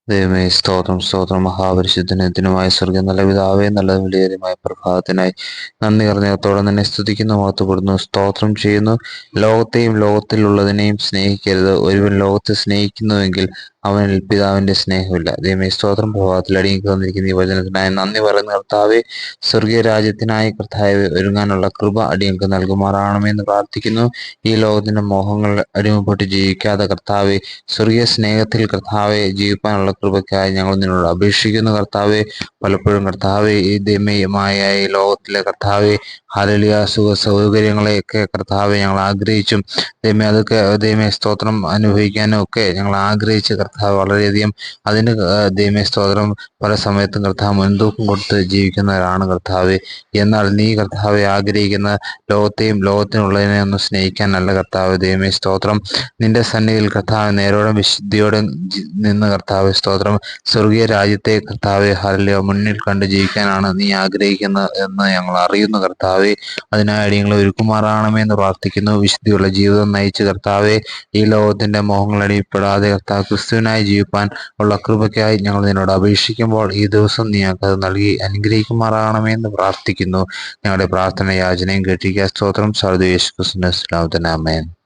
ദൈവമേ, സ്തോത്രം സ്തോത്രം. മഹാപരിശുദ്ധനത്തിനുമായ സ്വർഗം നല്ല പിതാവേ, നല്ല വിലയേറിയമായ പ്രഭാതത്തിനായി നന്ദി അറിഞ്ഞത്തോടെ നിന്നെ സ്തുതിക്കുന്നു, മഹത്വപ്പെടുന്നു, സ്തോത്രം ചെയ്യുന്നു. ലോകത്തെയും ലോകത്തിലുള്ളതിനെയും സ്നേഹിക്കരുത്. ഒരുവൻ ലോകത്തെ സ്നേഹിക്കുന്നുവെങ്കിൽ അവനിൽ പിതാവിന്റെ സ്നേഹമില്ല. ദൈവമേ, സ്തോത്രം. പ്രഭാതത്തിൽ അടിയങ്ങൾക്ക് തന്നിരിക്കുന്ന ഈ വചനത്തിനായി നന്ദി പറയുന്ന കർത്താവെ, സ്വർഗീയ രാജ്യത്തിനായി കർത്താവെ ഒരുങ്ങാനുള്ള കൃപ അടിയങ്ങൾക്ക് നൽകുമാറാകണമെന്ന് പ്രാർത്ഥിക്കുന്നു. ഈ ലോകത്തിന്റെ മോഹങ്ങൾ അടിമപ്പെട്ട് ജീവിക്കാതെ കർത്താവെ, സ്വർഗീയ സ്നേഹത്തിൽ കർത്താവെ ജീവിക്കാനുള്ള കൃപയ്ക്കായി ഞങ്ങൾ നിന്നോട് അപേക്ഷിക്കുന്നു കർത്താവെ. പലപ്പോഴും കർത്താവെ, ഈ ദൈവമായ ഈ ലോകത്തിലെ കർത്താവെ ഹല്ലേലൂയ സുഖ സൗകര്യങ്ങളെയൊക്കെ കർത്താവെ ഞങ്ങൾ ആഗ്രഹിച്ചും ദൈവമേ സ്തോത്രം അനുഭവിക്കാനും ഒക്കെ ഞങ്ങൾ ആഗ്രഹിച്ച് കർത്താവ് വളരെയധികം അതിന് ദൈവമേ സ്തോത്രം പല സമയത്തും കർത്താവ് മുൻതൂക്കം കൊടുത്ത് ജീവിക്കുന്നവരാണ് കർത്താവെ. എന്നാൽ നീ കർത്താവെ ആഗ്രഹിക്കുന്ന ലോകത്തെയും ലോകത്തിനുള്ളതിനെ ഒന്ന് സ്നേഹിക്കാനല്ല കർത്താവ്. ദൈവമേ സ്തോത്രം. നിന്റെ സന്നിധിയിൽ കർത്താവ് നേരോടെ വിശുദ്ധിയോടെ നിന്ന് കർത്താവ് സ്തോത്രം സ്വർഗീയ രാജ്യത്തെ കർത്താവെ ഹല്ലേലൂയ മുന്നിൽ കണ്ട് ജീവിക്കാനാണ് നീ ആഗ്രഹിക്കുന്നത് എന്ന് ഞങ്ങൾ അറിയുന്നു കർത്താവെ. അതിനായി അടിയങ്ങളെ ഒരുക്കുമാറാകണമെന്ന് പ്രാർത്ഥിക്കുന്നു. വിശുദ്ധിയുള്ള ജീവിതം നയിച്ച് കർത്താവെ ഈ ലോകത്തിന്റെ മോഹങ്ങൾ അടിപ്പെടാതെ കർത്താവ് ക്രിസ്തുവിനായി ജീവിപ്പാൻ ഉള്ള കൃപയ്ക്കായി ഞങ്ങൾ നിന്നോട് അപേക്ഷിക്കുമ്പോൾ ഈ ദിവസം നീ ഞങ്ങൾക്ക് നൽകി അനുഗ്രഹിക്കുമാറാകണമെന്ന് പ്രാർത്ഥിക്കുന്നു. ഞങ്ങളുടെ പ്രാർത്ഥന യാചനയും കേട്ടിരിക്കുക. സ്തോത്രം. സർവ്വ യേശു ക്രിസ്തുവിന്റെ നാമത്തിൽ ആമേൻ.